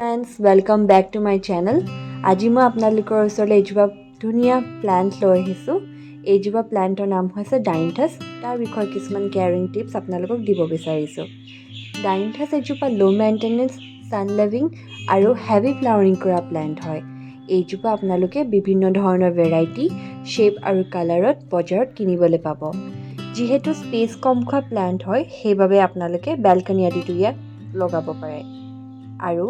Friends welcome back to my channel. আজি মই আপোনালোকৰ ওচৰলৈ এজোপা ধুনীয়া প্লাণ্ট লৈ আহিছোঁ। এইজোপা প্লাণ্টৰ নাম হৈছে ডাইনথাছ। তাৰ বিষয়ে কিছুমান কেয়াৰিং টিপছ আপোনালোকক দিব বিচাৰিছোঁ। ডাইনথাছ এজোপা ল' মেইনটেনেন্স, ছান লাভিং আৰু হেভি ফ্লাৱাৰিং কৰা প্লাণ্ট হয়। এইজোপা আপোনালোকে বিভিন্ন ধৰণৰ ভেৰাইটি, শ্বেপ আৰু কালাৰত বজাৰত কিনিবলৈ পাব। যিহেতু স্পেচ কম খোৱা প্লাণ্ট হয়, সেইবাবে আপোনালোকে বেলকনি আদিতো ইয়াক লগাব পাৰে। আৰু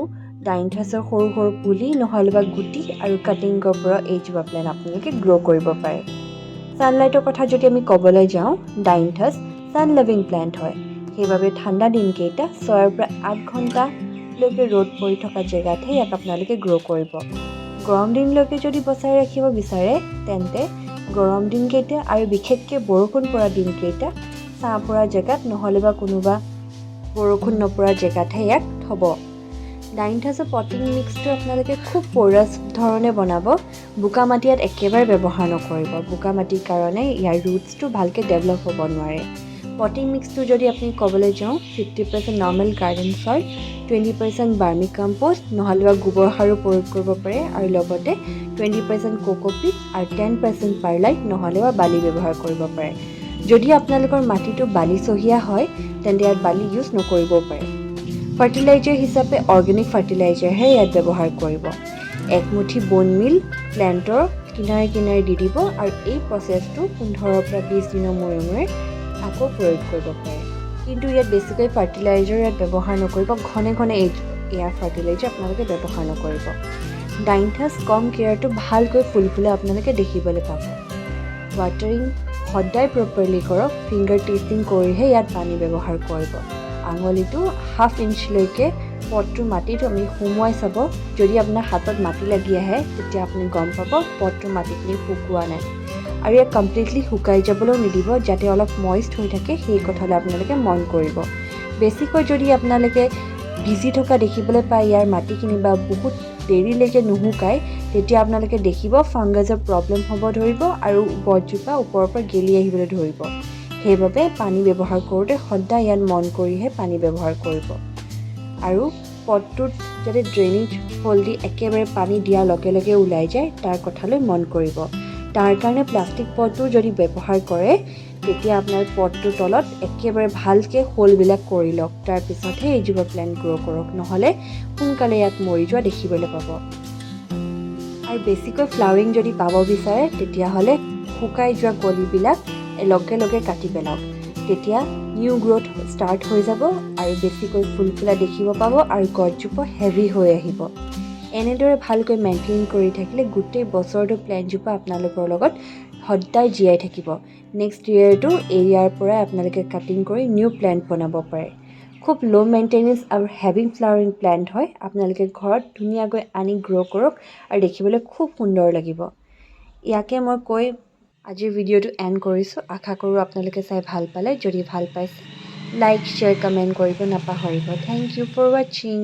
ডাইনথাছৰ সৰু সৰু পুলি নহ'লে বা গুটি আৰু কাটিঙৰ পৰা এইজোপা প্লাণ্ট আপোনালোকে গ্ৰ' কৰিব পাৰে। ছানলাইটৰ কথা যদি আমি ক'বলৈ যাওঁ, ডাইনথাছ ছান লাভিং প্লাণ্ট হয়। সেইবাবে ঠাণ্ডা দিনকেইটা 6ৰ পৰা 8 ঘণ্টালৈকে ৰ'দ পৰি থকা জেগাতহে ইয়াক আপোনালোকে গ্ৰ' কৰিব। গৰম দিনলৈকে যদি বচাই ৰাখিব বিচাৰে তেন্তে গৰম দিনকেইটা আৰু বিশেষকৈ বৰষুণ পৰা দিনকেইটা ছাঁ পৰা জেগাত নহ'লে বা কোনোবা বৰষুণ নপৰা জেগাতহে ইয়াক থ'ব। ডাইনথাছৰ পটিং মিক্সটো আপোনালোকে খুব পৰাছ ধৰণে বনাব। বোকা মাটি ইয়াত একেবাৰে ব্যৱহাৰ নকৰিব। বোকা মাটিৰ কাৰণে ইয়াৰ ৰুটছটো ভালকৈ ডেভেলপ হ'ব নোৱাৰে। পটিং মিক্সটো যদি আপুনি ক'বলৈ যাওঁ, 50% নৰ্মেল গাৰ্ডেন চইল, 20% বাৰ্মি কম্প'ষ্ট নহ'লে বা গোবৰ সাৰো প্ৰয়োগ কৰিব পাৰে আৰু লগতে 20% কোকোপিট আৰু 10% পাৰ্লাইট নহ'লে বা বালি ব্যৱহাৰ কৰিব পাৰে। যদি আপোনালোকৰ মাটিটো বালিচহীয়া হয় তেন্তে ইয়াত বালি ইউজ নকৰিবও পাৰে। ফাৰ্টিলাইজাৰ হিচাপে অৰ্গেনিক ফাৰ্টিলাইজাৰহে ইয়াত ব্যৱহাৰ কৰিব। এক মুঠি বোন মিল প্লেণ্টৰ কিনাৰে কিনাৰে দি দিব আৰু এই প্ৰচেছটো 15 পৰা 20 দিনৰ মূৰে মূৰে আকৌ প্ৰয়োগ কৰিব পাৰে। কিন্তু ইয়াত বেছিকৈ ফাৰ্টিলাইজাৰ ইয়াত ব্যৱহাৰ নকৰিব। ঘনে ঘনে এয়াৰ ফাৰ্টিলাইজাৰ আপোনালোকে ব্যৱহাৰ নকৰিব। ডাইনথাছ কম কেয়াৰটো ভালকৈ ফুল ফুলে আপোনালোকে দেখিবলৈ পাব। ৱাটাৰিং সদায় প্ৰপাৰলি কৰক। ফিংগাৰ টেষ্টিং কৰিহে ইয়াত পানী ব্যৱহাৰ কৰিব। আঙুলিটো 1/2 ইঞ্চলৈকে পটটোৰ মাটিটো আমি সুমুৱাই চাব। যদি আপোনাৰ হাতত মাটি লাগি আহে তেতিয়া আপুনি গম পাব পটটোৰ মাটিখিনি শুকোৱা নাই। আৰু ইয়াক কমপ্লিটলি শুকাই যাবলৈও নিদিব, যাতে অলপ মইষ্ট হৈ থাকে সেই কথালৈ আপোনালোকে মন কৰিব। বেছিকৈ যদি আপোনালোকে ভিজি থকা দেখিবলৈ পায় ইয়াৰ মাটিখিনি বা বহুত দেৰিলৈকে নুশুকায়, তেতিয়া আপোনালোকে দেখিব ফাংগাছৰ প্ৰব্লেম হ'ব ধৰিব আৰু গছজোপা ওপৰৰ পৰা গেলি আহিবলৈ ধৰিব। সেইবাবে পানী ব্যৱহাৰ কৰোঁতে সদায় ইয়াত মন কৰিহে পানী ব্যৱহাৰ কৰিব। আৰু পটটোত যাতে ড্ৰেইনেজ হোল দি একেবাৰে পানী দিয়াৰ লগে লগে ওলাই যায় তাৰ কথালৈ মন কৰিব। তাৰ কাৰণে প্লাষ্টিক পটটো যদি ব্যৱহাৰ কৰে তেতিয়া আপোনাৰ পটটোৰ তলত একেবাৰে ভালকৈ হোলবিলাক কৰি লওক। তাৰপিছতহে এইজোপা প্লেণ্ট গ্ৰ' কৰক, নহ'লে সোনকালে ইয়াত মৰি যোৱা দেখিবলৈ পাব। আৰু বেছিকৈ ফ্লাৱাৰিং যদি পাব বিচাৰে তেতিয়াহ'লে শুকাই যোৱা কলিবিলাক লগে লগে কাটি পেলাওক। তেতিয়া নিউ গ্ৰ'থ ষ্টাৰ্ট হৈ যাব আৰু বেছিকৈ ফুল ফুলা দেখিব পাব আৰু গছজোপা হেভি হৈ আহিব। এনেদৰে ভালকৈ মেইনটেইন কৰি থাকিলে গোটেই বছৰটো প্লেণ্টজোপা আপোনালোকৰ লগত সদায় জীয়াই থাকিব। নেক্সট ইয়েৰটো এৰিয়াৰ পৰাই আপোনালোকে কাটিং কৰি নিউ প্লেণ্ট বনাব পাৰে। খুব ল' মেইনটেনেন্স আৰু হেভি ফ্লাৱাৰিং প্লেণ্ট হয়। আপোনালোকে ঘৰত ধুনীয়াকৈ আনি গ্ৰ' কৰক আৰু দেখিবলৈ খুব সুন্দৰ লাগিব। ইয়াকে মই কৈ আজিৰ ভিডিঅ'টো এণ্ড কৰিছোঁ। আশা কৰোঁ আপোনালোকে চাই ভাল পালে। যদি ভাল পাইছে লাইক, শ্বেয়াৰ, কমেণ্ট কৰিব নাপাহৰিব। থেংক ইউ ফৰ ৱাচিং।